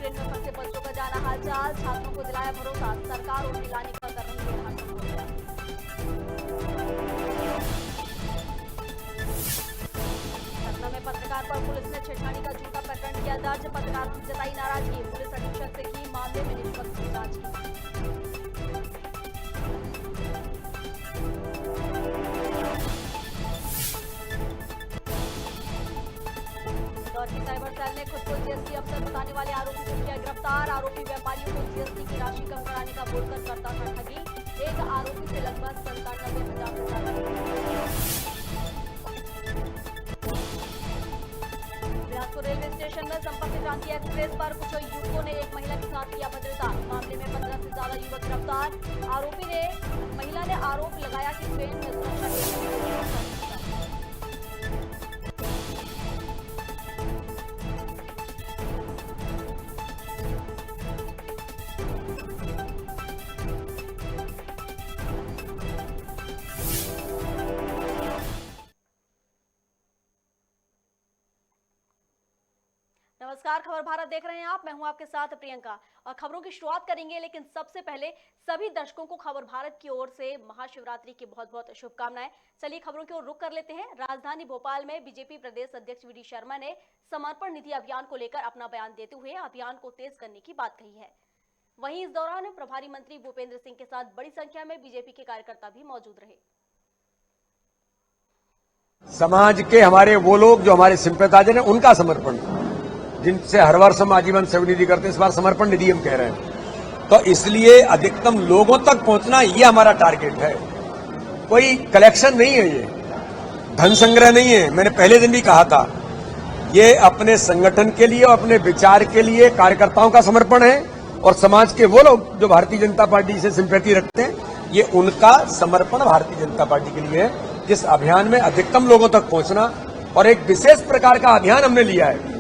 Ukraine में फंसे बच्चों का जाना हालचाल, छात्रों को दिलाया भरोसा, सरकार उन्हें लाने का कर रही है हर संभव। सतना में पत्रकार पर पुलिस ने छेड़खानी का झूठा प्रकरण किया दर्ज, पत्रकार ने जताई नाराजगी, पुलिस अधीक्षक से की मामले में निष्पक्ष जांच की। इंदौर की साइबर सेल ने खुद को जीएसटी अफसर बताने वाले आरोपी को किया गिरफ्तार, आरोपी व्यापारियों को जीएसटी की राशि कम कराने का बोलकर करता था ठगी, एक आरोपी से लगभग 97,000 से ज्यादा। बिलासपुर रेलवे स्टेशन में संपत्ति क्रांति एक्सप्रेस पर कुछ युवकों ने एक महिला के साथ किया भद्रता, मामले में 15 से ज्यादा युवक गिरफ्तार, महिला ने आरोप लगाया कि ट्रेन में सुरक्षा के नमस्कार, खबर भारत देख रहे हैं आप। मैं हूं आपके साथ प्रियंका और खबरों की शुरुआत करेंगे, लेकिन सबसे पहले सभी दर्शकों को खबर भारत की ओर से महाशिवरात्रि की बहुत बहुत शुभकामनाएं। चलिए खबरों की ओर रुख कर लेते हैं। राजधानी भोपाल में बीजेपी प्रदेश अध्यक्ष वी डी शर्मा ने समर्पण निधि अभियान को लेकर अपना बयान देते हुए अभियान को तेज करने की बात कही है। वहीं इस दौरान प्रभारी मंत्री भूपेंद्र सिंह के साथ बड़ी संख्या में बीजेपी के कार्यकर्ता भी मौजूद रहे। समाज के हमारे वो लोग जो हमारे सिंपैथाइजर हैं, उनका समर्पण, जिनसे हर वर्ष हम आजीवन सेवा निधि करते हैं, इस बार समर्पण निधि हम कह रहे हैं। तो इसलिए अधिकतम लोगों तक पहुंचना ये हमारा टारगेट है। कोई कलेक्शन नहीं है, ये धन संग्रह नहीं है। मैंने पहले दिन भी कहा था, ये अपने संगठन के लिए और अपने विचार के लिए कार्यकर्ताओं का समर्पण है, और समाज के वो लोग जो भारतीय जनता पार्टी से सिंपैथी रखते हैं, ये उनका समर्पण भारतीय जनता पार्टी के लिए है। जिस अभियान में अधिकतम लोगों तक पहुंचना, और एक विशेष प्रकार का अभियान हमने लिया है,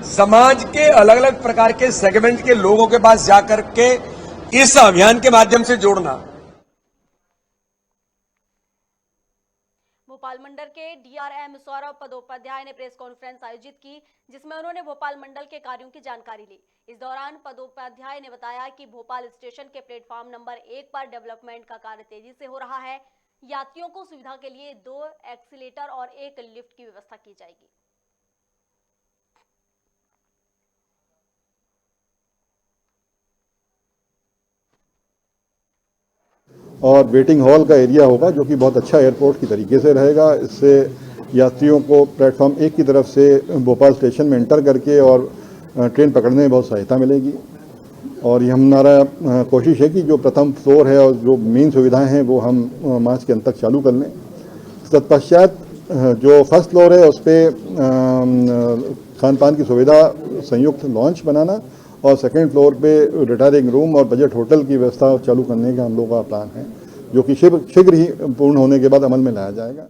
समाज के अलग अलग प्रकार के सेगमेंट के लोगों के पास जाकर के इस अभियान के माध्यम से जोड़ना। भोपाल मंडल के डीआरएम सौरभ पदोपाध्याय ने प्रेस कॉन्फ्रेंस आयोजित की, जिसमें उन्होंने भोपाल मंडल के कार्यों की जानकारी ली। इस दौरान पदोपाध्याय ने बताया कि भोपाल स्टेशन के प्लेटफॉर्म नंबर 1 पर डेवलपमेंट का कार्य तेजी से हो रहा है। यात्रियों को सुविधा के लिए 2 एक्सीलेटर और 1 लिफ्ट की व्यवस्था की जाएगी। और वेटिंग हॉल का एरिया होगा, जो कि बहुत अच्छा एयरपोर्ट की तरीके से रहेगा। इससे यात्रियों को प्लेटफॉर्म 1 की तरफ से भोपाल स्टेशन में एंटर करके और ट्रेन पकड़ने में बहुत सहायता मिलेगी। और ये हमारा कोशिश है कि जो प्रथम फ्लोर है और जो मेन सुविधाएं हैं वो हम मार्च के अंत तक चालू कर लें। तत्पश्चात जो फर्स्ट फ्लोर है उस पर खान पान की सुविधा संयुक्त लॉन्च बनाना, और सेकेंड फ्लोर पे रिटायरिंग रूम और बजट होटल की व्यवस्था चालू करने का हम लोगों का प्लान है, जो कि शीघ्र ही पूर्ण होने के बाद अमल में लाया जाएगा।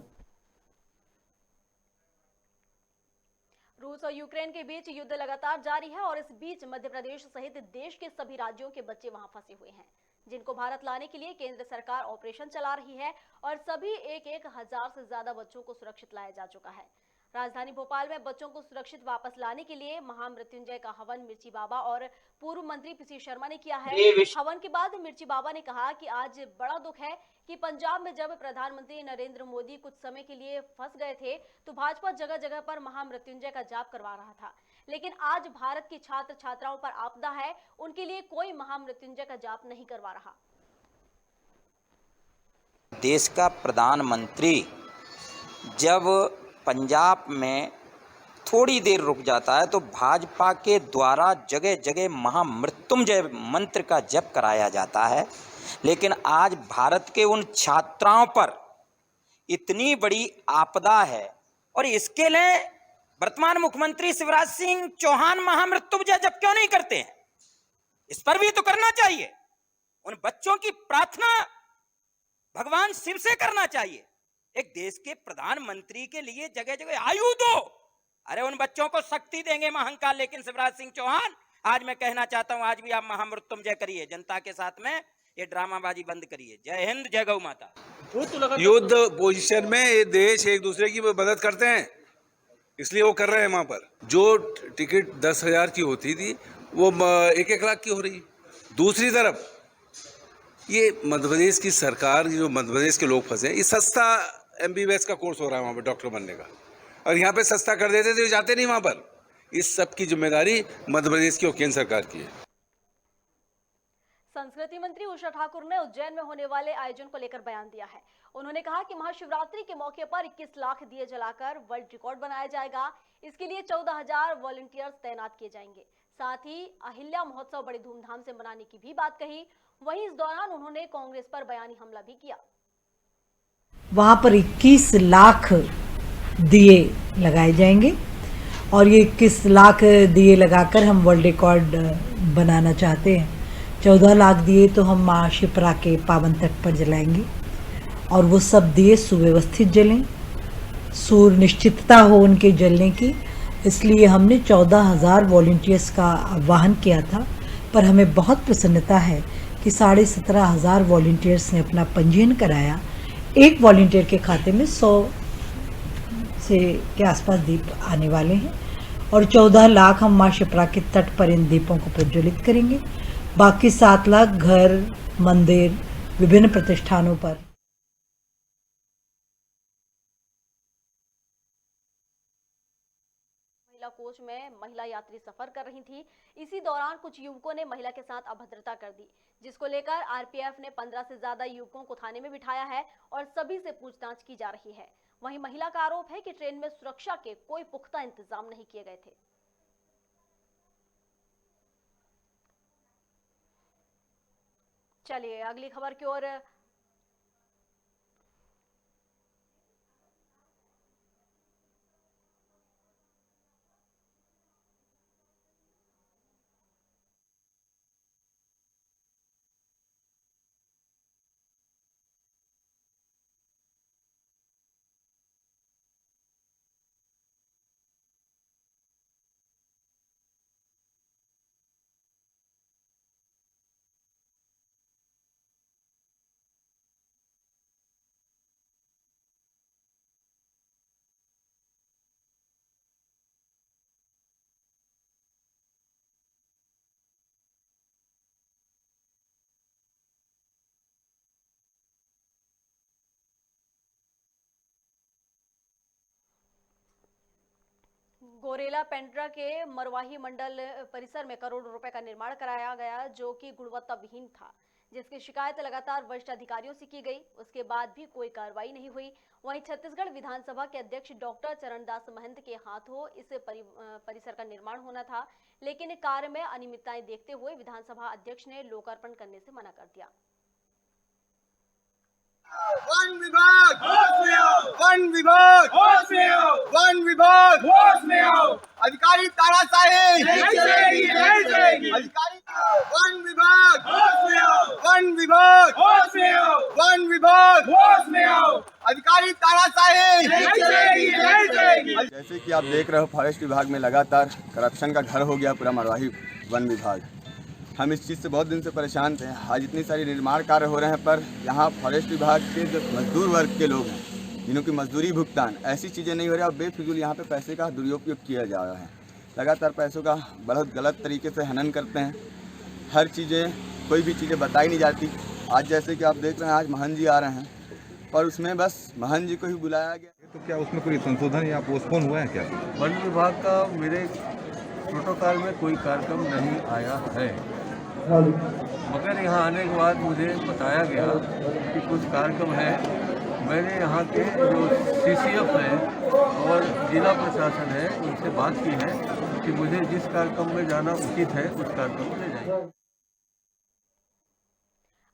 रूस और यूक्रेन के बीच युद्ध लगातार जारी है, और इस बीच मध्य प्रदेश सहित देश के सभी राज्यों के बच्चे वहां फंसे हुए हैं, जिनको भारत लाने के लिए केंद्र सरकार ऑपरेशन चला रही है, और सभी 1-1 हजार से ज्यादा बच्चों को सुरक्षित लाया जा चुका है। राजधानी भोपाल में बच्चों को सुरक्षित वापस लाने के लिए महामृत्युंजय का हवन मिर्ची बाबा और पूर्व मंत्री पीसी शर्मा ने किया है। हवन के बाद मिर्ची बाबा ने कहा कि आज बड़ा दुख है कि पंजाब में जब प्रधानमंत्री नरेंद्र मोदी कुछ समय के लिए फंस गए थे, तो भाजपा जगह जगह पर महामृत्युंजय का जाप करवा रहा था, लेकिन आज भारत की छात्र छात्राओं पर आपदा है, उनके लिए कोई महामृत्युंजय का जाप नहीं करवा रहा। देश का प्रधानमंत्री जब पंजाब में थोड़ी देर रुक जाता है, तो भाजपा के द्वारा जगह जगह महामृत्युंजय मंत्र का जप कराया जाता है, लेकिन आज भारत के उन छात्राओं पर इतनी बड़ी आपदा है, और इसके लिए वर्तमान मुख्यमंत्री शिवराज सिंह चौहान महामृत्युंजय जप क्यों नहीं करते हैं? इस पर भी तो करना चाहिए। उन बच्चों की प्रार्थना भगवान शिव से करना चाहिए। एक देश के प्रधानमंत्री के लिए जगह जगह आयु दो। अरे उन बच्चों को शक्ति देंगे महाकाल। लेकिन शिवराज सिंह चौहान, आज मैं कहना चाहता हूं, आज भी आप महामृत्युंजय करिए, जनता के साथ में ये ड्रामाबाजी बंद करिए। जय हिंद, जय गौ माता। युद्ध पोजीशन में ये देश एक दूसरे की मदद करते हैं, इसलिए वो कर रहे हैं। वहाँ पर जो टिकट 10,000 की होती थी वो 1-1 लाख की हो रही। दूसरी तरफ ये मध्य प्रदेश की सरकार, जो मध्य प्रदेश के लोग फंसे, ये सस्ता MBBS का कोर्स हो रहा है वहाँ पर डॉक्टर बनने का, और यहाँ पे सस्ता कर देते तो जाते नहीं वहाँ पर। इस सब की जिम्मेदारी मध्य प्रदेश की और केंद्र सरकार की है। संस्कृति मंत्री उषा ठाकुर ने उज्जैन में होने वाले आयोजन को लेकर बयान दिया है। उन्होंने कहा कि महाशिवरात्रि के मौके पर 21 लाख दिए जलाकर वर्ल्ड रिकॉर्ड बनाया जाएगा। इसके लिए 14,000 वॉलंटियर्स तैनात किए जाएंगे। साथ ही अहिल्या महोत्सव बड़ी धूमधाम से मनाने की भी बात कही। वहीं इस दौरान उन्होंने कांग्रेस पर बयानी हमला भी किया। वहां पर 21 लाख दिए लगाए जाएंगे और ये 21 लाख दिए लगाकर हम वर्ल्ड रिकॉर्ड बनाना चाहते हैं। 14 लाख दिए तो हम माँ शिप्रा के पावन तट पर जलाएंगे और वो सब दिए सुव्यवस्थित जलें, सुनिश्चितता हो उनके जलने की। इसलिए हमने 14,000 वॉलंटियर्स का आह्वान किया था, पर हमें बहुत प्रसन्नता है कि 17,500 वॉलंटियर्स ने अपना पंजीयन कराया। एक वॉलंटियर के खाते में 100 से के आसपास दीप आने वाले हैं और 14 लाख हम माँ शिप्रा के तट पर इन दीपों को प्रज्वलित करेंगे। बाकी 7 लाख घर, मंदिर, विभिन्न प्रतिष्ठानों पर। महिला कोच में महिला यात्री सफर कर रही थी। इसी दौरान कुछ युवकों ने महिला के साथ अभद्रता कर दी, जिसको लेकर RPF ने 15 से ज्यादा युवकों को थाने में बिठाया है और सभी से पूछताछ की जा रही है। वहीं महिला का आरोप है कि ट्रेन में सुरक्षा के कोई पुख्ता इंतजाम नहीं किए गए थे। चलिए अगली खबर की ओर। गोरेला पेंड्रा के मरवाही मंडल परिसर में करोड़ों रुपए का निर्माण कराया गया, जो कि गुणवत्ता विहीन था, जिसकी शिकायत लगातार वरिष्ठ अधिकारियों से की गई। उसके बाद भी कोई कार्रवाई नहीं हुई। वहीं छत्तीसगढ़ विधानसभा के अध्यक्ष डॉक्टर चरणदास महंत के हाथों इस परिसर का निर्माण होना था, लेकिन कार्य में अनियमितताएं देखते हुए विधानसभा अध्यक्ष ने लोकार्पण करने से मना कर दिया। वन विभाग होश में आओ, वन विभाग होश में आओ, वन विभाग होश में आओ। अधिकारी तानाशाही नहीं चलेगी, नहीं चलेगी। अधिकारी वन विभाग होश में आओ, वन विभाग होश में आओ, वन विभाग होश में आओ। अधिकारी तानाशाही नहीं चलेगी, नहीं चलेगी। जैसे कि आप देख रहे हो, फॉरेस्ट विभाग में लगातार करप्शन का घर हो गया पूरा मरवाही वन विभाग। हम इस चीज़ से बहुत दिन से परेशान थे। आज इतनी सारी निर्माण कार्य हो रहे हैं, पर यहाँ फॉरेस्ट विभाग के जो मजदूर वर्ग के लोग हैं, जिन्हों की मजदूरी भुगतान, ऐसी चीज़ें नहीं हो रही और बेफिजूल यहाँ पे पैसे का दुरुपयोग किया जा रहा है। लगातार पैसों का बहुत गलत तरीके से हनन करते हैं। हर चीज़ें, कोई भी चीज़ें बताई नहीं जाती। आज जैसे कि आप देख रहे हैं, आज महंत जी आ रहे हैं, पर उसमें बस महंत जी को ही बुलाया गया। तो क्या उसमें कोई संशोधन या पोस्टपोन हुआ है क्या? वन विभाग का मेरे प्रोटोकॉल में कोई कार्यक्रम नहीं आया है, मगर यहाँ आने के बाद मुझे बताया गया कि कुछ कार्यक्रम है। मैंने यहाँ के जो CCF है और जिला प्रशासन है, उनसे बात की है कि मुझे जिस कार्यक्रम में जाना उचित है उस कार्यक्रम में ले जाएंगे।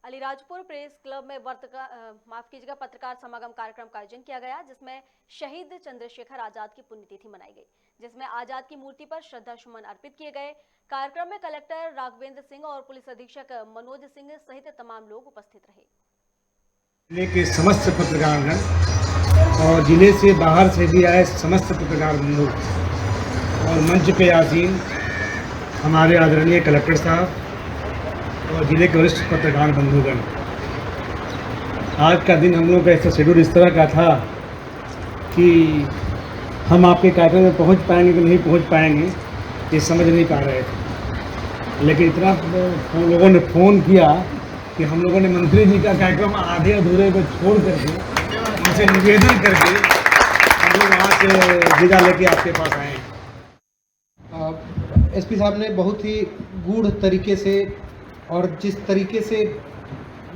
अलीराजपुर प्रेस क्लब में पत्रकार समागम कार्यक्रम का आयोजन किया गया, जिसमें शहीद चंद्रशेखर आजाद की पुण्यतिथि मनाई गई, जिसमें आजाद की मूर्ति पर श्रद्धा सुमन अर्पित किए गए। कार्यक्रम में कलेक्टर राघवेंद्र सिंह और पुलिस अधीक्षक मनोज सिंह सहित तमाम लोग उपस्थित रहे। जिले के समस्त पत्रकारगण और जिले से बाहर से भी आए समस्त पत्रकार बंधु और मंच पे आसीन हमारे आदरणीय कलेक्टर साहब और जिले के वरिष्ठ पत्रकार बंधुगण, आज का दिन हम लोग का ऐसा शेड्यूल इस तरह का था कि हम आपके कार्यक्रम में पहुंच पाएंगे कि नहीं पहुंच पाएंगे ये समझ नहीं पा रहे थे, लेकिन इतना हम लोगों ने फ़ोन किया कि हम लोगों ने मंत्री जी का कार्यक्रम आधे अधूरे को छोड़ करके उनसे निवेदन करके हम लोग वहाँ से विदा लेके आपके पास आए हैं। एसपी साहब ने बहुत ही गूढ़ तरीके से और जिस तरीके से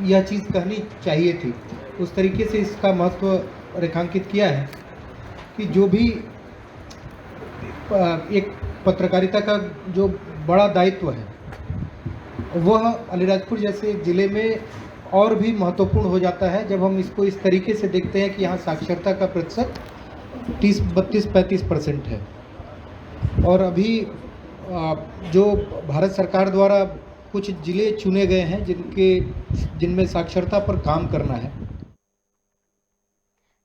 यह चीज़ कहनी चाहिए थी उस तरीके से इसका महत्व रेखांकित किया है कि जो भी एक पत्रकारिता का जो बड़ा दायित्व है वह अलीराजपुर जैसे ज़िले में और भी महत्वपूर्ण हो जाता है जब हम इसको इस तरीके से देखते हैं कि यहाँ साक्षरता का प्रतिशत 32-35% है। और अभी जो भारत सरकार द्वारा कुछ ज़िले चुने गए हैं जिनमें साक्षरता पर काम करना है।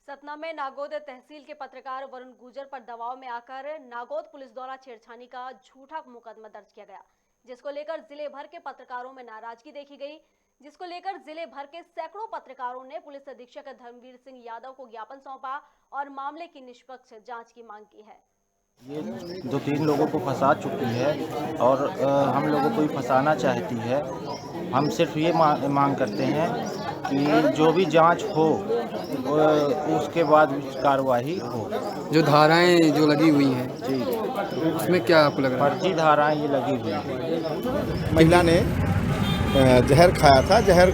सतना में नागौद तहसील के पत्रकार वरुण गुर्जर पर दबाव में आकर नागौद पुलिस द्वारा छेड़छानी का झूठा मुकदमा दर्ज किया गया, जिसको लेकर जिले भर के पत्रकारों में नाराजगी देखी गई, जिसको लेकर जिले भर के सैकड़ों पत्रकारों ने पुलिस अधीक्षक धर्मवीर सिंह यादव को ज्ञापन सौंपा और मामले की निष्पक्ष जांच की मांग की है। ये 2-3 लोगों को फंसा चुकी है और हम लोगों को भी फंसाना चाहती है। हम सिर्फ ये मांग करते हैं कि जो भी जांच हो उसके बाद कार्रवाई हो। जो धाराएं जो लगी हुई हैं जी, उसमें क्या आपको लग रहा है? फर्जी धाराएं ये लगी हुई हैं। महिला ने जहर खाया था, जहर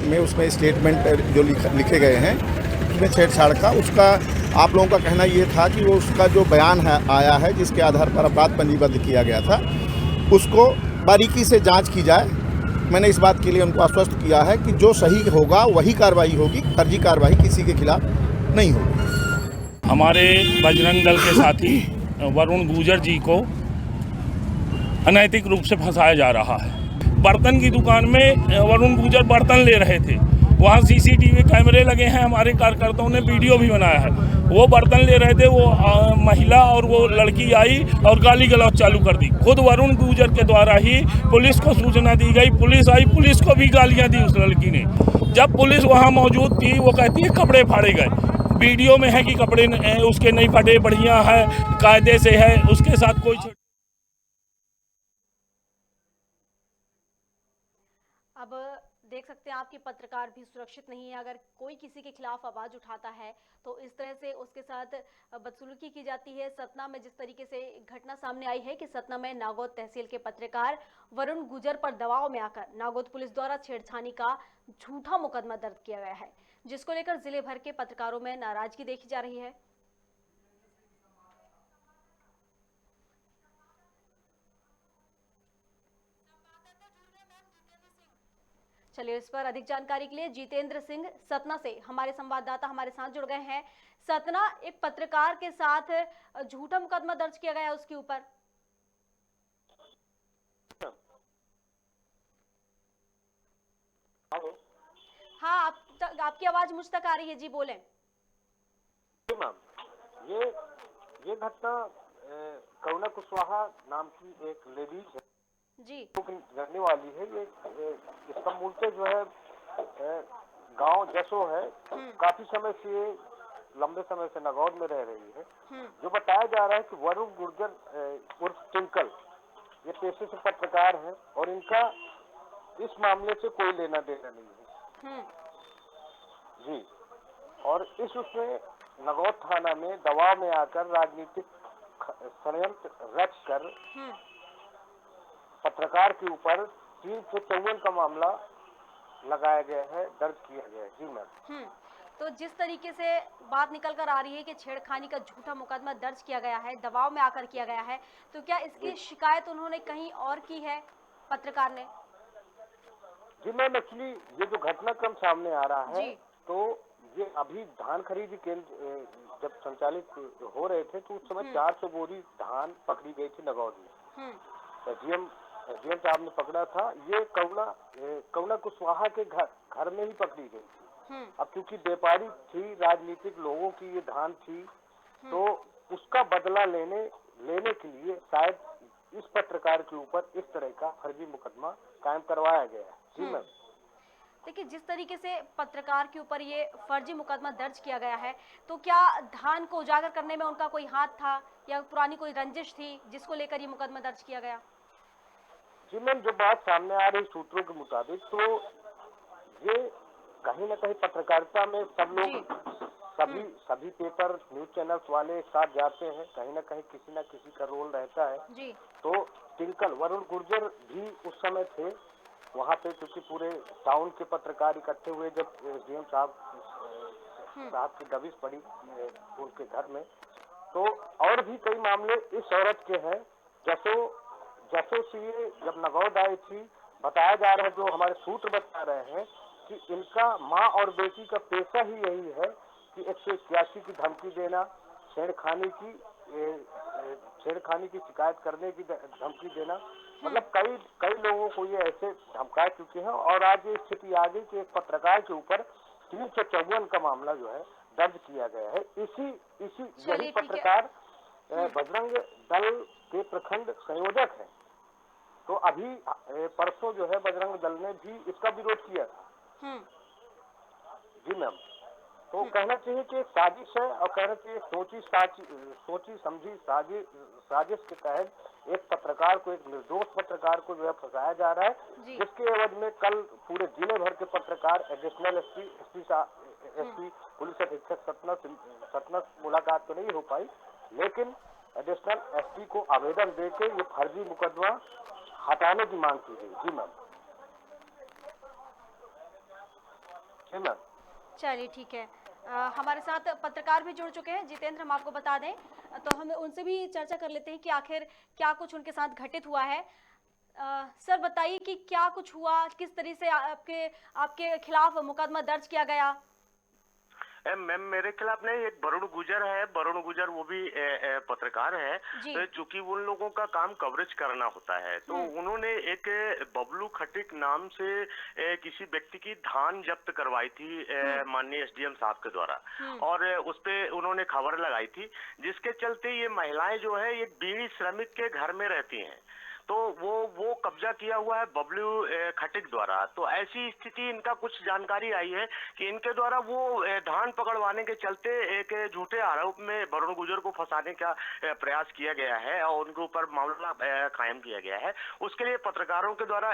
में उसमें स्टेटमेंट जो लिखे गए हैं उसमें छेड़छाड़ का उसका आप लोगों का कहना ये था कि वो उसका जो बयान है आया है जिसके आधार पर अपराध पंजीबद्ध किया गया था उसको बारीकी से जांच की जाए। मैंने इस बात के लिए उनको आश्वस्त किया है कि जो सही होगा वही कार्रवाई होगी, फर्जी कार्रवाई किसी के खिलाफ नहीं होगी। हमारे बजरंग दल के साथी वरुण गुर्जर जी को अनैतिक रूप से फंसाया जा रहा है। बर्तन की दुकान में वरुण गुर्जर बर्तन ले रहे थे, वहाँ सीसीटीवी कैमरे लगे हैं, हमारे कार्यकर्ताओं ने वीडियो भी बनाया है। वो बर्तन ले रहे थे, वो महिला और वो लड़की आई और गाली गलौज चालू कर दी। खुद वरुण गुर्जर के द्वारा ही पुलिस को सूचना दी गई, पुलिस आई, पुलिस को भी गालियां दी उस लड़की ने। जब पुलिस वहाँ मौजूद थी वो कहती है कपड़े फाड़े गए। वीडियो में है कि कपड़े उसके नहीं फटे, बढ़िया है, कायदे से है, उसके साथ कोई। अब देख सकते हैं आपके पत्रकार भी सुरक्षित नहीं है। अगर कोई किसी के खिलाफ आवाज उठाता है तो इस तरह से उसके साथ बदसलूकी की जाती है। सतना में जिस तरीके से घटना सामने आई है कि सतना में नागौद तहसील के पत्रकार वरुण गुर्जर पर दबाव में आकर नागौद पुलिस द्वारा छेड़छानी का झूठा मुकदमा दर्ज किया गया है, जिसको लेकर जिले भर के पत्रकारों में नाराजगी देखी जा रही है। चलिए इस पर अधिक जानकारी के लिए जितेंद्र सिंह सतना से हमारे संवाददाता हमारे साथ जुड़ गए हैं। सतना, एक पत्रकार के साथ झूठा मुकदमा दर्ज किया गया है उसके ऊपर। हाँ, आपकी आवाज मुझ तक आ रही है जी, बोलें। मैम, ये घटना करुणा कुशवाहा नाम की एक लेडीज है जी, रहने वाली है। ये इसका मूलतः जो है गांव जसो है। काफी समय से ये लंबे समय से नागौद में रह रही है। जो बताया जा रहा है कि वरुण गुर्जर उर्फ ट्विंकल ये पेशे से पत्रकार हैं और इनका इस मामले से कोई लेना देना नहीं है जी। और उसमें नागौद थाना में दबाव में आकर राजनीतिक षड्यंत्र रच कर पत्रकार के ऊपर 354 का मामला लगाया गया है, दर्ज किया गया है जी मैम। तो जिस तरीके से बात निकल कर आ रही है कि छेड़खानी का झूठा मुकदमा दर्ज किया गया है, दबाव में आकर किया गया है, तो क्या इसकी शिकायत उन्होंने कहीं और की है पत्रकार ने? जी मैम, एक्चुअली ये जो घटनाक्रम सामने आ रहा है तो ये अभी धान खरीदी केंद्र जब संचालित हो रहे थे तो उस समय 400 बोरी धान पकड़ी गई थी नागौद में। एसडीएम साहब ने पकड़ा था। ये करुणा कुशवाहा के घर में ही पकड़ी गई थी। अब क्योंकि व्यापारी थी, राजनीतिक लोगों की ये धान थी, तो उसका बदला लेने के लिए शायद इस पत्रकार के ऊपर इस तरह का फर्जी मुकदमा कायम करवाया गया है जी मैम। देखिए, जिस तरीके से पत्रकार के ऊपर ये फर्जी मुकदमा दर्ज किया गया है, तो क्या धान को उजागर करने में उनका कोई हाथ था या पुरानी कोई रंजिश थी जिसको लेकर ये मुकदमा दर्ज किया गया? जी मैम, जो बात सामने आ रही सूत्रों के मुताबिक, तो ये कहीं ना कहीं पत्रकारिता में सब लोग सभी पेपर न्यूज चैनल्स वाले एक साथ जाते हैं, कहीं ना कहीं किसी ना किसी का रोल रहता है जी। तो टिंकल वरुण गुर्जर भी उस समय थे वहाँ पे, क्योंकि पूरे टाउन के पत्रकार इकट्ठे हुए जब एसडीएम साहब की दबिश पड़ी उनके घर में। तो और भी कई मामले इस औरत के हैं। जसो सीए जब नगौद आई थी, बताया जा रहा है, जो हमारे सूत्र बता रहे हैं कि इनका माँ और बेटी का पेशा ही यही है कि 181 की धमकी देना, छेड़खानी की शिकायत करने की धमकी देना। मतलब कई लोगों को ये ऐसे धमका चुके हैं और आज ये स्थिति आ गई कि एक पत्रकार के ऊपर 354 का मामला जो है दर्ज किया गया है। यही पत्रकार बजरंग दल के प्रखंड संयोजक है। तो अभी परसों जो है बजरंग दल ने भी इसका विरोध किया था। जी मैम, तो कहना चाहिए कि एक साजिश है और कहना चाहिए सोची समझी साजिश के तहत एक पत्रकार को, एक निर्दोष पत्रकार को जो है फंसाया जा रहा है, जिसके एवज में कल पूरे जिले भर के पत्रकार एडिशनल एसपी पुलिस अधीक्षक सतना मुलाकात तो नहीं हो पाई, लेकिन एडिशनल एसपी को आवेदन देके ये फर्जी मुकदमा हटाने की मांग की गई। जी मैम। चलिए ठीक है, हमारे साथ पत्रकार भी जुड़ चुके हैं जितेंद्र, हम आपको बता दें, तो हम उनसे भी चर्चा कर लेते हैं कि आखिर क्या कुछ उनके साथ घटित हुआ है। सर बताइए कि क्या कुछ हुआ, किस तरह से आपके खिलाफ मुकदमा दर्ज किया गया? मैम, मेरे खिलाफ नहीं, एक वरुण गुर्जर है, वरुण गुर्जर वो भी पत्रकार है, तो चूंकि उन लोगों का काम कवरेज करना होता है, तो उन्होंने एक बबलू खटिक नाम से किसी व्यक्ति की धान जब्त करवाई थी माननीय एसडीएम साहब के द्वारा, और उस पे उन्होंने खबर लगाई थी, जिसके चलते ये महिलाएं जो है ये बीड़ी श्रमिक के घर में रहती हैं, तो वो कब्जा किया हुआ है बबलू खटिक द्वारा। तो ऐसी स्थिति इनका कुछ जानकारी आई है कि इनके द्वारा वो धान पकड़वाने के चलते एक झूठे आरोप में वरुण गुर्जर को फंसाने का प्रयास किया गया है और उनके ऊपर मामला कायम किया गया है। उसके लिए पत्रकारों के द्वारा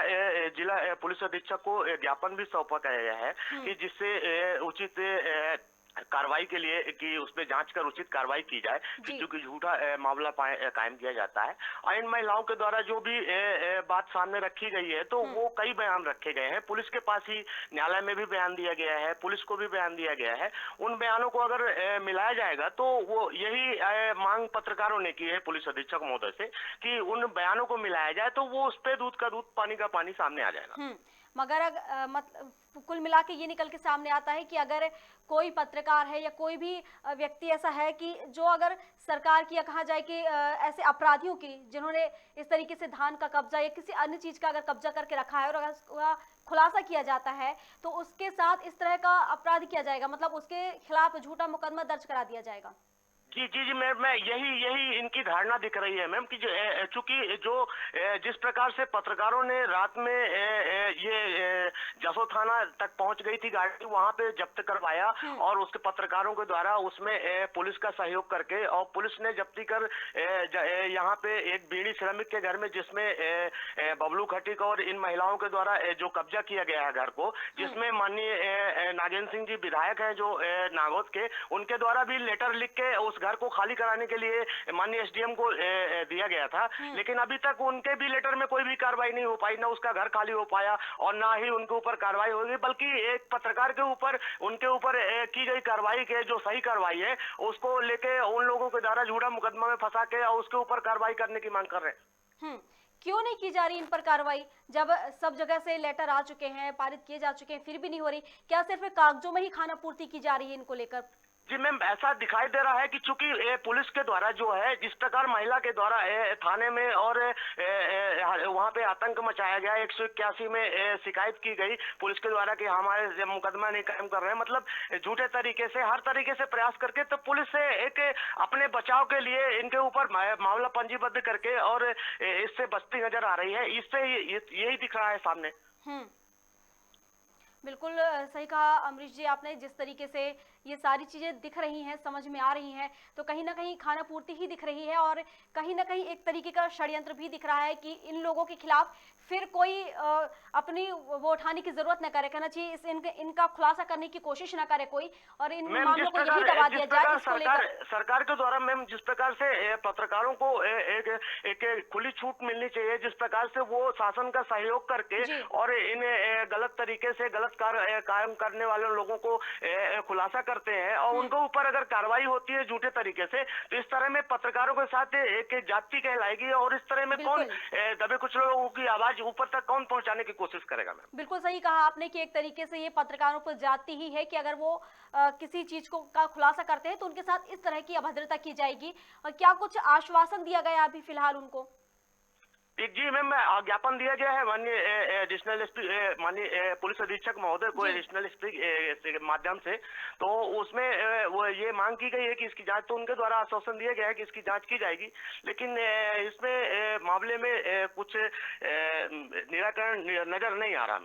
जिला पुलिस अधीक्षक को ज्ञापन भी सौंपा गया है कि जिससे उचित कार्रवाई के लिए कि उसमें जांच कर उचित कार्रवाई की जाए, क्योंकि झूठा मामला कायम किया जाता है। और इन महिलाओं के द्वारा जो भी बात सामने रखी गई है, तो वो कई बयान रखे गए हैं, पुलिस के पास ही न्यायालय में भी बयान दिया गया है, पुलिस को भी बयान दिया गया है। उन बयानों को अगर मिलाया जाएगा तो वो यही मांग पत्रकारों ने की है पुलिस अधीक्षक महोदय से कि उन बयानों को मिलाया जाए, तो वो उस पे दूध का दूध पानी का पानी सामने आ जाएगा। मगर कुल मिला के ये निकल के सामने आता है कि अगर कोई पत्रकार है या कोई भी व्यक्ति ऐसा है कि जो अगर सरकार की या कहा जाए कि ऐसे अपराधियों की जिन्होंने इस तरीके से धान का कब्जा या किसी अन्य चीज का अगर कब्जा करके रखा है और अगर उसका खुलासा किया जाता है तो उसके साथ इस तरह का अपराध किया जाएगा, मतलब उसके खिलाफ झूठा मुकदमा दर्ज करा दिया जाएगा। जी मैं यही इनकी धारणा दिख रही है मैम कि चूंकि जो जिस प्रकार से पत्रकारों ने रात में ये जसो थाना तक पहुंच गई थी गाड़ी, वहां पे जब्त करवाया और उसके पत्रकारों के द्वारा उसमें पुलिस का सहयोग करके और पुलिस ने जब्ती कर यहाँ पे एक बीड़ी श्रमिक के घर में जिसमें बबलू खटिक और इन महिलाओं के द्वारा जो कब्जा किया गया है घर को, जिसमें माननीय नागेंद्र सिंह जी विधायक हैं जो नागौद के, उनके द्वारा भी लेटर लिख के उस घर को खाली कराने के लिए माननीय एसडीएम को दिया गया था, लेकिन अभी तक उनके भी लेटर में कोई भी कार्रवाई नहीं हो पाई, ना उसका घर खाली हो पाया और ना ही उनके ऊपर कार्रवाई होगी, बल्कि एक पत्रकार के ऊपर उनके ऊपर की गई कार्रवाई के जो सही कार्रवाई है उसको लेके उन लोगों के द्वारा झूठा मुकदमा में फंसा के और उसके ऊपर कार्रवाई करने की मांग कर रहे हैं। क्यों नहीं की जा रही इन पर कार्रवाई, जब सब जगह से लेटर आ चुके हैं, पारित किए जा चुके हैं, फिर भी नहीं हो रही? क्या सिर्फ कागजों में ही खाना पूर्ति की जा रही है इनको लेकर? जी मैम, ऐसा दिखाई दे रहा है कि चूंकि पुलिस के द्वारा जो है जिस प्रकार महिला के द्वारा थाने में और वहां पे आतंक मचाया गया, 181 में शिकायत की गई पुलिस के द्वारा कि हमारे मुकदमा नहीं कायम कर रहे हैं, मतलब झूठे तरीके से हर तरीके से प्रयास करके, तो पुलिस से एक अपने बचाव के लिए इनके ऊपर मामला पंजीबद्ध करके और इससे बचती नजर आ रही है। इससे यही दिख रहा है सामने। बिल्कुल सही कहा अमरीश जी आपने। जिस तरीके से ये सारी चीज़ें दिख रही हैं, समझ में आ रही हैं, तो कहीं ना कहीं खाना पूर्ति ही दिख रही है और कहीं ना कहीं एक तरीके का षड्यंत्र भी दिख रहा है कि इन लोगों के खिलाफ फिर कोई अपनी वो उठाने की जरूरत न करे, कहना चाहिए इनका खुलासा करने की कोशिश ना करे कोई, और इन मामलों को यही दबा दिया जाए। सरकार के द्वारा मैम जिस प्रकार से पत्रकारों को एक खुली छूट मिलनी चाहिए, जिस प्रकार से वो शासन का सहयोग करके और इन गलत तरीके से गलत कायम करने वाले लोगों को खुलासा करते हैं और उनके ऊपर अगर कार्रवाई होती है झूठे तरीके से, तो इस तरह में पत्रकारों के साथ एक जाति कहलाएगी और इस तरह में कौन दबे कुछ लोगों की आवाज ऊपर तक कौन पहुंचाने की कोशिश करेगा मैम? बिल्कुल सही कहा आपने कि एक तरीके से ये पत्रकारों पर जाती ही है कि अगर वो किसी चीज का खुलासा करते हैं तो उनके साथ इस तरह की अभद्रता की जाएगी। और क्या कुछ आश्वासन दिया गया अभी फिलहाल उनको? जी मैम, ज्ञापन दिया गया है माननीय एडिशनल एसपी माननीय पुलिस अधीक्षक महोदय को एडिशनल एसपी के माध्यम से, तो उसमें वो ये मांग की गई है कि इसकी जांच, तो उनके द्वारा आश्वासन दिया गया है कि इसकी जांच की जाएगी, लेकिन इसमें मामले में कुछ निराकरण नजर नहीं आ रहा।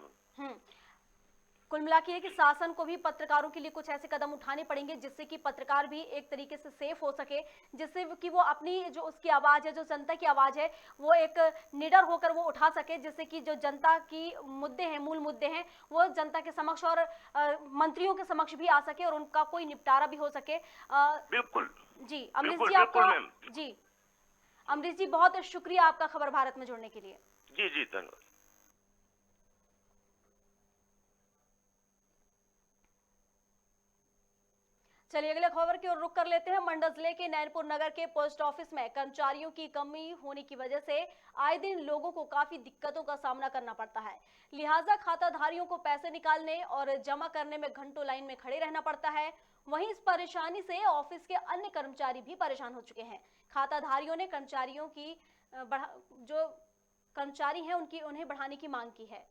कुल मिला के कि शासन को भी पत्रकारों के लिए कुछ ऐसे कदम उठाने पड़ेंगे जिससे कि पत्रकार भी एक तरीके से सेफ हो सके, जिससे कि वो अपनी जो उसकी आवाज है, जो जनता की आवाज है, वो एक निडर होकर वो उठा सके, जिससे कि जो जनता की मुद्दे हैं, मूल मुद्दे हैं, वो जनता के समक्ष और मंत्रियों के समक्ष भी आ सके और उनका कोई निपटारा भी हो सके। बिल्कुल जी अमरीश जी, आपका जी अमरीश जी बहुत शुक्रिया आपका खबर भारत में जुड़ने के लिए। जी जी धन्यवाद। चलिए अगले खबर की ओर रुख कर लेते हैं। मंडल जिले के नैनपुर नगर के पोस्ट ऑफिस में कर्मचारियों की कमी होने की वजह से आए दिन लोगों को काफी दिक्कतों का सामना करना पड़ता है। लिहाजा खाताधारियों को पैसे निकालने और जमा करने में घंटों लाइन में खड़े रहना पड़ता है। वहीं इस परेशानी से ऑफिस के अन्य कर्मचारी भी परेशान हो चुके हैं। खाताधारियों ने कर्मचारियों की जो कर्मचारी हैं उन्हें बढ़ाने की मांग की है।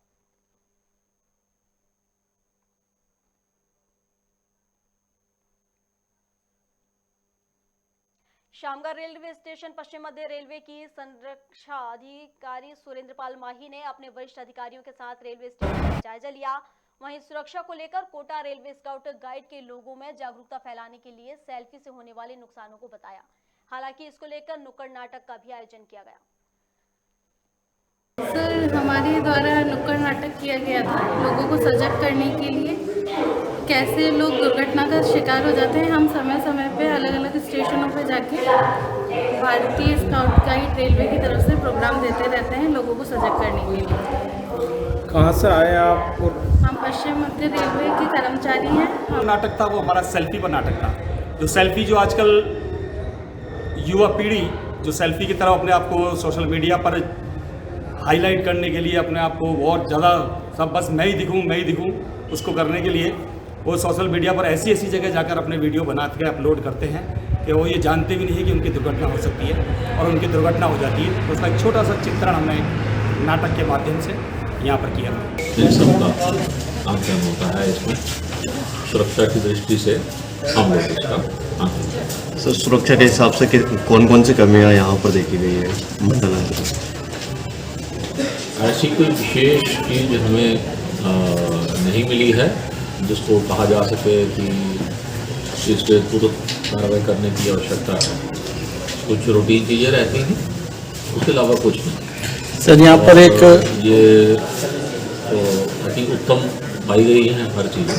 शामगढ़ रेलवे स्टेशन पश्चिम मध्य रेलवे की संरक्षा अधिकारी सुरेंद्र पाल माही ने अपने वरिष्ठ अधिकारियों के साथ रेलवे स्टेशन का जायजा लिया। वहीं सुरक्षा को लेकर कोटा रेलवे स्काउट गाइड के लोगों में जागरूकता फैलाने के लिए सेल्फी से होने वाले नुकसानों को बताया। हालांकि इसको लेकर नुक्कड़ नाटक का भी आयोजन किया गया। सर, हमारे द्वारा नुक्कड़ नाटक किया गया था लोगों को सजग करने के लिए, कैसे लोग दुर्घटना का शिकार हो जाते हैं। हम समय समय पे अलग अलग स्टेशनों पे जाके भारतीय स्काउट गाइड रेलवे की तरफ से प्रोग्राम देते रहते हैं लोगों को सजग करने के लिए। कहाँ से आए आप? हम पश्चिम मध्य रेलवे के कर्मचारी हैं। नाटक था वो हमारा सेल्फी पर नाटक था। जो सेल्फी जो आजकल युवा पीढ़ी जो सेल्फी की तरफ अपने आप को सोशल मीडिया पर हाईलाइट करने के लिए अपने आप को और ज़्यादा सब बस मैं ही दिखूँ उसको करने के लिए वो सोशल मीडिया पर ऐसी जगह जाकर अपने वीडियो बना के अपलोड करते हैं कि वो ये जानते भी नहीं है कि उनकी दुर्घटना हो सकती है और उनकी दुर्घटना हो जाती है। तो उसका एक छोटा सा चित्रण हमने नाटक के माध्यम से यहाँ पर किया था। सबका आंकलन होता है, इसमें सुरक्षा की दृष्टि से हम लोग इसका आंकलन। सर, सुरक्षा के हिसाब से कौन कौन सी कमियाँ यहाँ पर देखी गई है मंडल अंचल? ऐसी कोई विशेष चीज़ हमें नहीं मिली है जिसको कहा जा सके कि इस पर तुरंत कार्रवाई करने की आवश्यकता है। कुछ रूटीन चीज़ें रहती हैं, उसके अलावा कुछ नहीं। सर, यहाँ पर एक ये तो आई थिंक उत्तम पाई गई है हर चीज़।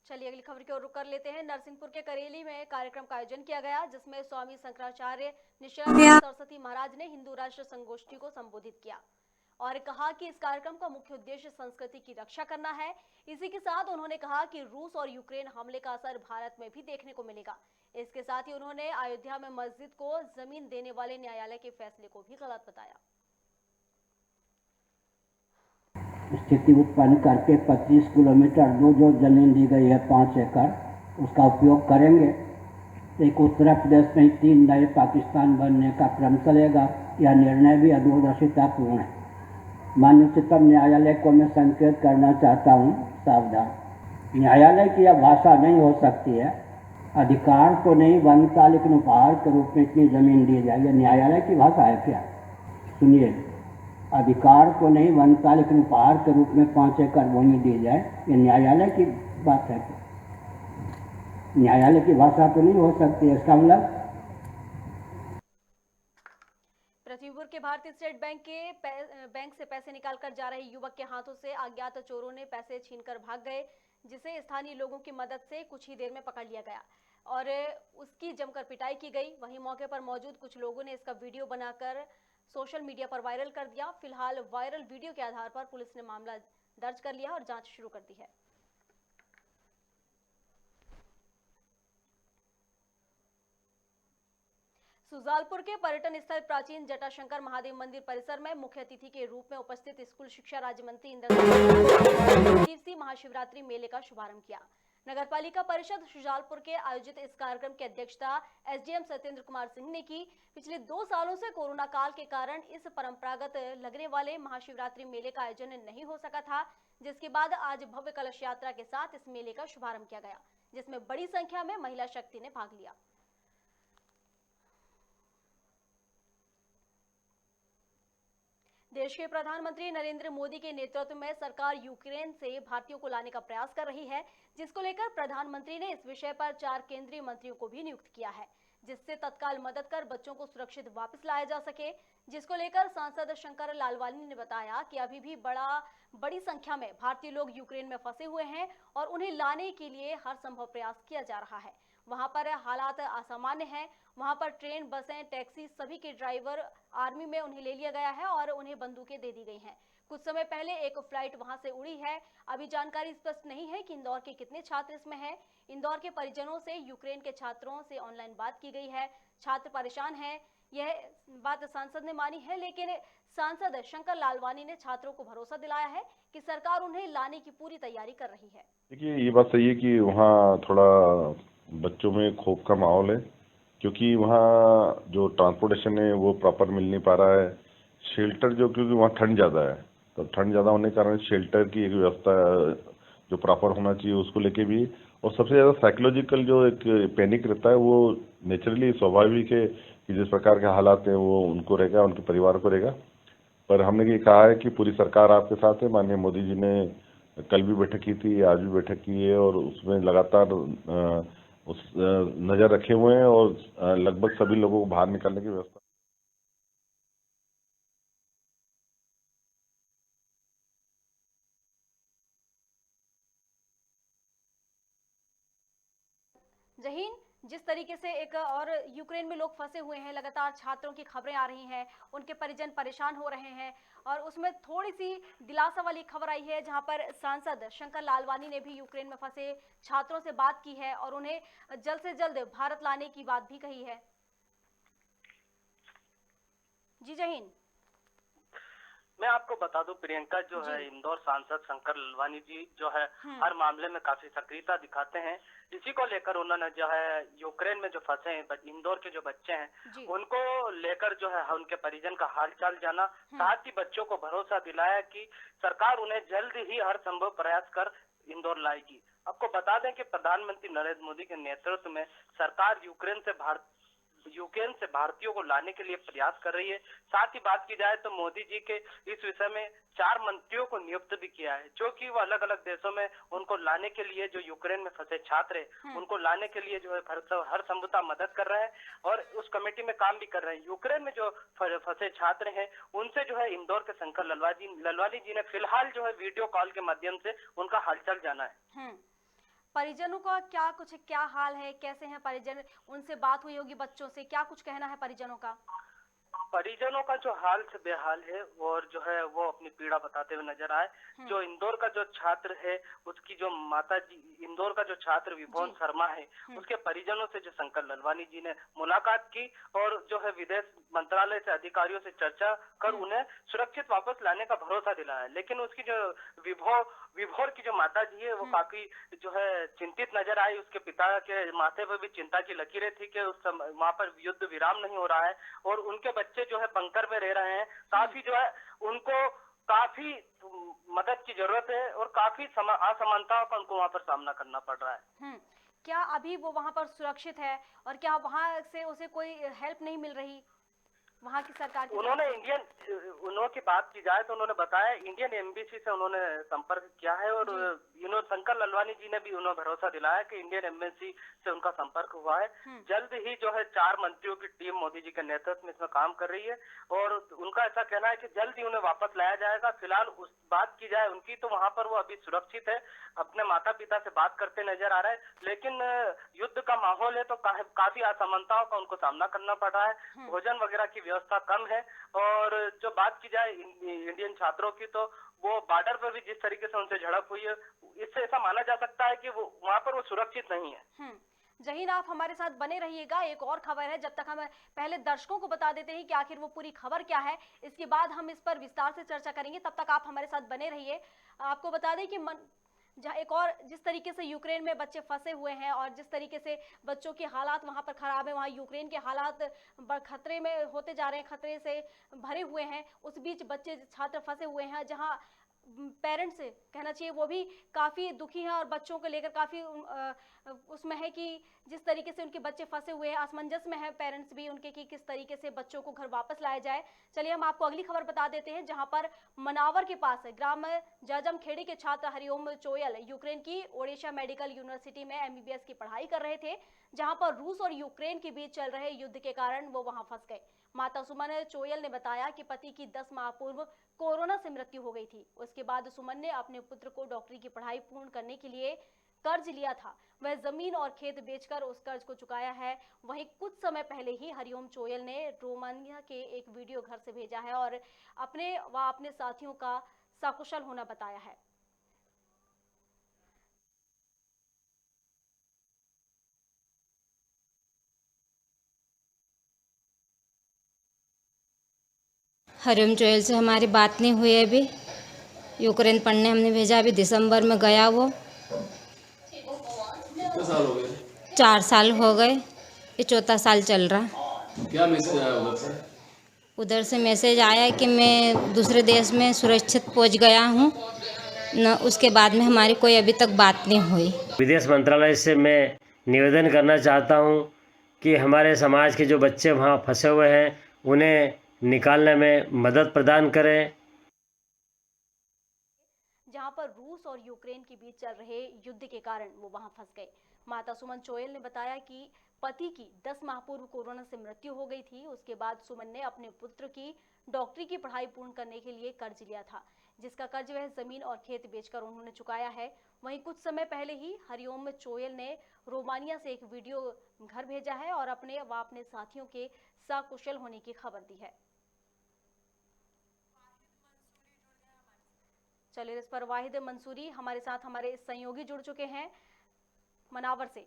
चलिए अगली खबर की ओर रुख कर लेते हैं। नरसिंहपुर के करेली में कार्यक्रम का आयोजन किया गया जिसमें स्वामी शंकराचार्य नित्यानंद सरस्वती महाराज ने हिंदू राष्ट्र संगोष्ठी को संबोधित किया और कहा कि इस कार्यक्रम का मुख्य उद्देश्य संस्कृति की रक्षा करना है। इसी के साथ उन्होंने कहा कि रूस और यूक्रेन हमले का असर भारत में भी देखने को मिलेगा। इसके साथ ही उन्होंने अयोध्या में मस्जिद को जमीन देने वाले न्यायालय के फैसले को भी गलत बताया। स्थिति उत्पन्न करके 25 किलोमीटर दूर जो जमीन दी गई है 5 एकड़, उसका उपयोग करेंगे। एक उत्तर प्रदेश में 3 नए पाकिस्तान बनने का क्रम चलेगा। यह निर्णय भी अदूरदर्शितापूर्ण है। माननीय उच्चतम न्यायालय को मैं संकेत करना चाहता हूँ, सावधान। न्यायालय की यह भाषा नहीं हो सकती है। अधिकार तो नहीं बनता, लेकिन उपहार के रूप में इतनी जमीन दी जाएगी। न्यायालय की भाषा है क्या? सुनिए, अधिकार को नहीं बनता, लेकिन उपहार के रूप में 5 एकड़ भूमि दी जाए, ये न्यायालय की बात है। न्यायालय की भाषा तो नहीं हो सकती इसका मतलब। पृथ्वीपुर के भारतीय स्टेट बैंक से पैसे निकालकर जा रहे युवक के हाथों से अज्ञात चोरों ने पैसे छीनकर भाग गए, जिसे स्थानीय लोगों की मदद से कुछ ही देर में पकड़ लिया गया और उसकी जमकर पिटाई की गई। वहीं मौके पर मौजूद कुछ लोगों ने इसका वीडियो बनाकर सोशल मीडिया पर वायरल कर दिया। फिलहाल वायरल वीडियो के आधार पर पुलिस ने मामला दर्ज कर लिया और जांच शुरू कर दी है। सुजालपुर के पर्यटन स्थल प्राचीन जटाशंकर महादेव मंदिर परिसर में मुख्य अतिथि के रूप में उपस्थित स्कूल शिक्षा राज्य मंत्री इंद्र सिंह महाशिवरात्रि मेले का शुभारंभ किया। नगरपालिका परिषद सुजालपुर के आयोजित इस कार्यक्रम की अध्यक्षता एसडीएम सत्येंद्र कुमार सिंह ने की। पिछले 2 सालों से कोरोना काल के कारण इस परंपरागत लगने वाले महाशिवरात्रि मेले का आयोजन नहीं हो सका था, जिसके बाद आज भव्य कलश यात्रा के साथ इस मेले का शुभारंभ किया गया, जिसमें बड़ी संख्या में महिला शक्ति ने भाग लिया। देश के प्रधानमंत्री नरेंद्र मोदी के नेतृत्व में सरकार यूक्रेन से भारतीयों को लाने का प्रयास कर रही है, जिसको लेकर प्रधानमंत्री ने इस विषय पर 4 केंद्रीय मंत्रियों को भी नियुक्त किया है, जिससे तत्काल मदद कर बच्चों को सुरक्षित वापस लाया जा सके। जिसको लेकर सांसद शंकर लालवानी ने बताया कि अभी भी बड़ी संख्या में भारतीय लोग यूक्रेन में फंसे हुए हैं और उन्हें लाने के लिए हर संभव प्रयास किया जा रहा है। वहां पर हालात असामान्य हैं, वहां पर ट्रेन, बसें, टैक्सी सभी के ड्राइवर आर्मी में उन्हें ले लिया गया है और उन्हें बंदूकें दे दी गई हैं। कुछ समय पहले एक फ्लाइट वहां से उड़ी है। अभी जानकारी स्पष्ट नहीं है कि इंदौर के कितने छात्र इसमें हैं। इंदौर के परिजनों से यूक्रेन के छात्रों से ऑनलाइन बात की गई है। छात्र परेशान हैं, यह बात सांसद ने मानी है, लेकिन सांसद शंकर लालवानी ने छात्रों को भरोसा दिलाया है कि सरकार उन्हें लाने की पूरी तैयारी कर रही है। देखिए, ये बात सही है कि वहाँ थोड़ा बच्चों में खौफ का माहौल है, क्योंकि वहाँ जो ट्रांसपोर्टेशन है वो प्रॉपर मिल नहीं पा रहा है। शेल्टर क्योंकि वहाँ ठंड ज़्यादा है, तो ठंड ज़्यादा होने के कारण शेल्टर की एक व्यवस्था जो प्रॉपर होना चाहिए उसको लेके भी, और सबसे ज़्यादा साइकोलॉजिकल जो एक पैनिक रहता है वो नेचुरली स्वाभाविक है कि जिस प्रकार के हालात हैं वो उनको रहेगा, उनके परिवार को रहेगा। पर हमने ये कहा है कि पूरी सरकार आपके साथ है। माननीय मोदी जी ने कल भी बैठक की थी, आज भी बैठक की है और उसमें लगातार उस नज़र रखे हुए हैं और लगभग सभी लोगों को बाहर निकालने की व्यवस्था। जहीन, जिस तरीके से एक और यूक्रेन में लोग फंसे हुए हैं, लगातार छात्रों की खबरें आ रही हैं, उनके परिजन परेशान हो रहे हैं और उसमें थोड़ी सी दिलासा वाली खबर आई है जहां पर सांसद शंकर लालवानी ने भी यूक्रेन में फंसे छात्रों से बात की है और उन्हें जल्द से जल्द भारत लाने की बात भी कही है। जी जहीन, मैं आपको बता दूं प्रियंका, जो है इंदौर सांसद शंकर लालवानी जी जो है हर मामले में काफी सक्रियता दिखाते हैं। इसी को लेकर उन्होंने जो है यूक्रेन में जो फंसे हैं इंदौर के जो बच्चे हैं उनको लेकर जो है उनके परिजन का हालचाल जाना, साथ ही बच्चों को भरोसा दिलाया कि सरकार उन्हें जल्द ही हर संभव प्रयास कर इंदौर लाएगी। आपको बता दें कि प्रधानमंत्री नरेंद्र मोदी के नेतृत्व में सरकार यूक्रेन से भारतीयों को लाने के लिए प्रयास कर रही है। साथ ही बात की जाए तो मोदी जी के इस विषय में 4 मंत्रियों को नियुक्त भी किया है, जो कि वो अलग अलग देशों में उनको लाने के लिए, जो यूक्रेन में फंसे छात्र हैं उनको लाने के लिए जो है हर संभवतः मदद कर रहे हैं और उस कमेटी में काम भी कर रहे हैं। यूक्रेन में जो फंसे छात्र हैं उनसे जो है इंदौर के शंकर लालवानी जी ने फिलहाल जो है वीडियो कॉल के माध्यम से उनका हालचाल जाना है। परिजनों का क्या हाल है, कैसे हैं परिजन? उनसे बात हुई होगी बच्चों से, क्या कुछ कहना है परिजनों का? परिजनों का जो हाल से बेहाल है और जो है वो अपनी पीड़ा बताते हुए नजर आए। जो इंदौर का जो छात्र है उसकी जो माता जी, इंदौर का जो छात्र विभोन शर्मा है, उसके परिजनों से जो शंकर लालवानी जी ने मुलाकात की और जो है विदेश मंत्रालय से अधिकारियों से चर्चा कर उन्हें सुरक्षित वापस लाने का भरोसा दिलाया। लेकिन उसकी जो विभोर की जो माता जी है वो काफी जो है चिंतित नजर आई। उसके पिता के माथे पर भी चिंता की लकीरें थी कि उस वहाँ पर युद्ध विराम नहीं हो रहा है और उनके बच्चे जो है बंकर में रह रहे हैं। काफी जो है उनको काफी मदद की जरूरत है और काफी असमानताओं का उनको वहाँ पर सामना करना पड़ रहा है। क्या अभी वो वहाँ पर सुरक्षित है और क्या वहाँ से उसे कोई हेल्प नहीं मिल रही? वहाँ की सरकार की उन्होंने उन्होंने की बात की जाए तो उन्होंने बताया इंडियन एम्बेसी से उन्होंने संपर्क किया है और शंकर ललवानी जी ने भी उन्हें भरोसा दिलाया कि इंडियन एम्बेसी से उनका संपर्क हुआ है। जल्द ही जो है 4 मंत्रियों की टीम मोदी जी के नेतृत्व में इसमें काम कर रही है और उनका ऐसा कहना है कि जल्द ही उन्हें वापस लाया जाएगा। फिलहाल उस बात की जाए उनकी तो वहाँ पर वो अभी सुरक्षित है, अपने माता पिता से बात करते नजर आ रहा है, लेकिन युद्ध का माहौल है तो काफी असमानताओं का उनको सामना करना पड़ रहा है। भोजन वगैरह की व्यवस्था कम है और जो बात की जाए इंडियन छात्रों की तो वो बॉर्डर पर भी जिस तरीके से उनसे झड़प हुई है, इससे ऐसा माना जा सकता है कि वो वहाँ पर वो सुरक्षित नहीं है। जहीन, आप हमारे साथ बने रहिएगा। एक और खबर है, जब तक हम पहले दर्शकों को बता देते हैं कि आखिर वो पूरी खबर क्या है, इसके बाद हम इस पर विस्तार से चर्चा करेंगे। तब तक आप हमारे साथ बने रहिए। आपको बता दें कि जहाँ एक और जिस तरीके से यूक्रेन में बच्चे फंसे हुए हैं और जिस तरीके से बच्चों के हालात वहाँ पर खराब है, वहाँ यूक्रेन के हालात खतरे में होते जा रहे हैं, खतरे से भरे हुए हैं। उस बीच बच्चे छात्र फंसे हुए हैं, जहाँ पेरेंट्स कहना चाहिए वो भी काफ़ी दुखी हैं और बच्चों को लेकर काफ़ी उसमें है कि जिस तरीके से उनके बच्चे फंसे हुए हैं, असमंजस में है पेरेंट्स भी उनके कि किस तरीके से बच्चों को घर वापस लाया जाए। चलिए हम आपको अगली खबर बता देते हैं, जहां पर मनावर के पास ग्राम जाजमखेड़ी के छात्र हरिओम चोयल यूक्रेन की ओडिशा मेडिकल यूनिवर्सिटी में MBBS की पढ़ाई कर रहे थे, जहां पर रूस और यूक्रेन के बीच चल रहे युद्ध के कारण वो वहां फंस गए। माता सुमन चोयल ने बताया कि पति की 10 माह पूर्व कोरोना से मृत्यु हो गई थी। उसके बाद सुमन ने अपने पुत्र को डॉक्टरी की पढ़ाई पूर्ण करने के लिए कर्ज लिया था। वह जमीन और खेत बेचकर उस कर्ज को चुकाया है। वहीं कुछ समय पहले ही हरिओम चोयल ने रोमानिया के एक वीडियो घर से भेजा है और अपने साथियों का सकुशल होना बताया है। हरिओम चोयल से हमारी बात नहीं हुई है। अभी यूक्रेन पढ़ने हमने भेजा, अभी दिसंबर में गया वो। कितने साल हो गए? 4 साल हो गए, ये 4था साल चल रहा। क्या मैसेज आया उधर से? उधर से मैसेज आया कि मैं दूसरे देश में सुरक्षित पहुंच गया हूं न। उसके बाद में हमारी कोई अभी तक बात नहीं हुई। विदेश मंत्रालय से मैं निवेदन करना चाहता हूं कि हमारे समाज के जो बच्चे वहां फंसे हुए हैं उन्हें निकालने में मदद प्रदान करें। जहां पर रूस और यूक्रेन के बीच चल रहे युद्ध के कारण वो वहां फंस गए। माता सुमन चोयल ने बताया कि पति की 10 माह पूर्व कोरोना से मृत्यु हो गई थी। उसके बाद सुमन ने अपने पुत्र की डॉक्टरी की पढ़ाई पूर्ण करने के लिए कर्ज लिया था, जिसका कर्ज वह जमीन और खेत बेचकर उन्होंने चुकाया है। वहीं कुछ समय पहले ही हरिओम चोयल ने रोमानिया से एक वीडियो घर भेजा है और अपने साथियों के सकुशल होने की खबर दी है। चलिए इस पर वाहिद मंसूरी हमारे साथ हमारे सहयोगी जुड़ चुके हैं मनावर से।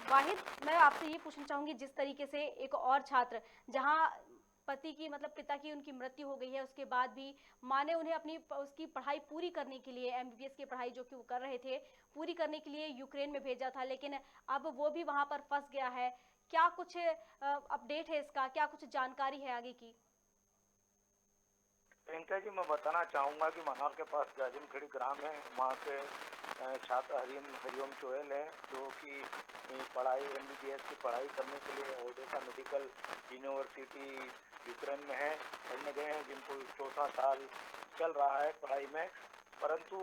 वाहिद, मैं आपसे ये पूछना चाहूंगी, जिस तरीके से एक और छात्र जहां पति की पिता की उनकी मृत्यु हो गई है, उसके बाद भी माँ ने उन्हें उसकी पढ़ाई पूरी करने के लिए MBBS की पढ़ाई जो कि वो कर रहे थे पूरी करने के लिए यूक्रेन में भेजा था, लेकिन अब वो भी वहां पर फंस गया है। क्या कुछ अपडेट है इसका, क्या कुछ जानकारी है आगे की? प्रियंका जी, मैं बताना चाहूँगा कि मनावर के पास जाजिमखेड़ी ग्राम है, वहाँ के छात्र हरिओम चोयल है, जो कि पढ़ाई MBBS की पढ़ाई करने के लिए ओडिशा मेडिकल यूनिवर्सिटी यूक्रेन में है पढ़ने गए हैं, जिनको 4था साल चल रहा है पढ़ाई में। परंतु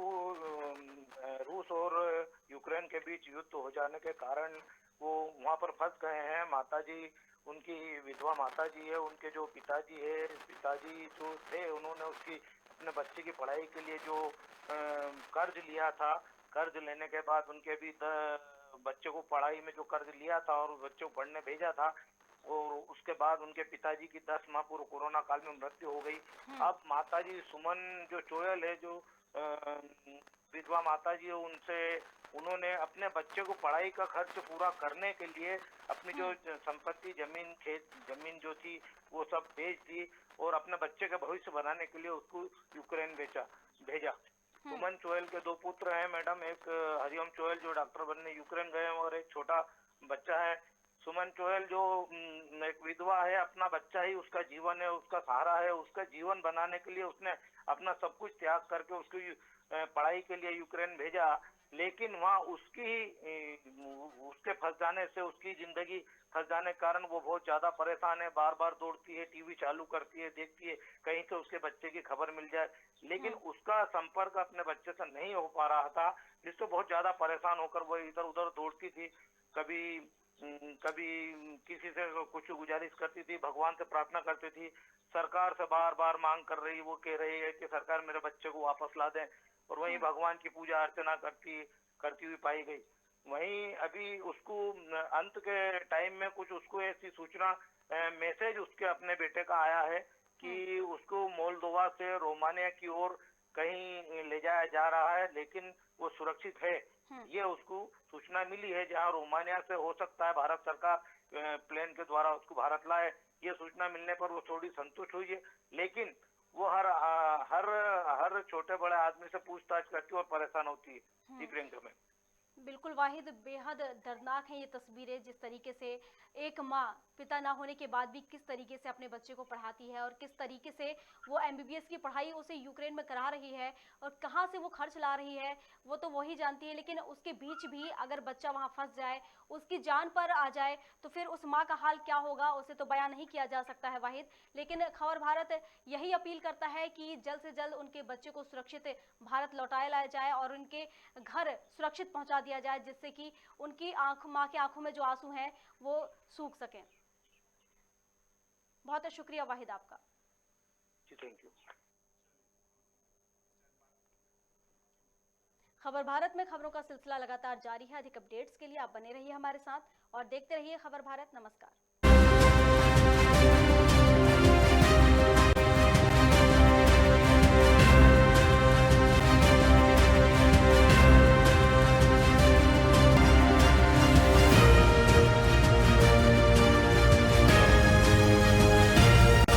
रूस और यूक्रेन के बीच युद्ध हो जाने के कारण वो वहाँ पर फंस गए हैं। माताजी, उनकी विधवा माताजी है, उनके जो पिताजी जो थे, उन्होंने उसकी अपने बच्चे की पढ़ाई के लिए जो कर्ज लिया था, कर्ज लेने के बाद उनके भी बच्चे को पढ़ाई में जो कर्ज लिया था और बच्चे को पढ़ने भेजा था, और उसके बाद उनके पिताजी की 10 माह पूर्व कोरोना काल में मृत्यु हो गई। अब माताजी सुमन जो चोयल है, जो विधवा माताजी है, उन्होंने अपने बच्चे को पढ़ाई का खर्च पूरा करने के लिए अपनी जो संपत्ति जमीन जो थी वो सब बेच दी और अपने बच्चे का भविष्य बनाने के लिए उसको यूक्रेन भेजा। सुमन चोयल के 2 पुत्र हैं मैडम, एक हरिओम चोयल जो डॉक्टर बनने यूक्रेन गए हैं और एक छोटा बच्चा है सुमन चोहल जो एक विधवा है, अपना बच्चा ही उसका जीवन है, उसका सहारा है, उसका जीवन बनाने के लिए उसने अपना सब कुछ त्याग करके उसकी पढ़ाई के लिए यूक्रेन भेजा, लेकिन वहाँ उसके फंस जाने से, उसकी जिंदगी फंस जाने के कारण वो बहुत ज्यादा परेशान है। बार बार दौड़ती है, टीवी चालू करती है, देखती है कहीं से उसके बच्चे की खबर मिल जाए, लेकिन उसका संपर्क अपने बच्चे से नहीं हो पा रहा था, जिससे बहुत ज्यादा परेशान होकर वो इधर उधर दौड़ती थी। कभी किसी से कुछ गुजारिश करती थी, भगवान से प्रार्थना करती थी, सरकार से बार बार मांग कर रही, वो कह रही है कि सरकार मेरे बच्चे को वापस ला दें, और वहीं भगवान की पूजा अर्चना करती हुई पाई गई। वहीं अभी उसको अंत के टाइम में कुछ उसको ऐसी सूचना, मैसेज उसके अपने बेटे का आया है कि उसको मोल्दोवा से रोमानिया की ओर कहीं ले जाया जा रहा है, लेकिन वो सुरक्षित है, ये उसको सूचना मिली है। जहां रोमानिया से हो सकता है भारत सरकार प्लेन के द्वारा उसको भारत लाए, ये सूचना मिलने पर वो थोड़ी संतुष्ट हुई है, लेकिन वो हर छोटे बड़े आदमी से पूछताछ करती है और परेशान होती है। जी प्रियंका में बिल्कुल वाहिद, बेहद दर्दनाक है ये तस्वीरें, जिस तरीके से एक माँ पिता ना होने के बाद भी किस तरीके से अपने बच्चे को पढ़ाती है और किस तरीके से वो MBBS की पढ़ाई उसे यूक्रेन में करा रही है और कहाँ से वो खर्च ला रही है वो तो वही जानती है। लेकिन उसके बीच भी अगर बच्चा वहाँ फंस जाए, उसकी जान पर आ जाए, तो फिर उस माँ का हाल क्या होगा उसे तो बयान नहीं किया जा सकता है वाहिद। लेकिन खबर भारत यही अपील करता है कि जल्द से जल्द उनके बच्चे को सुरक्षित भारत लौटाया लाया जाए और उनके घर सुरक्षित पहुँचा दिया जाए, जिससे कि उनकी माँ की आंखों में जो आंसू हैं वो सूख सकें। बहुत शुक्रिया वाहिद आपका। जी थैंक यू। खबर भारत में खबरों का सिलसिला लगातार जारी है। अधिक अपडेट्स के लिए आप बने रहिए हमारे साथ और देखते रहिए खबर भारत। नमस्कार।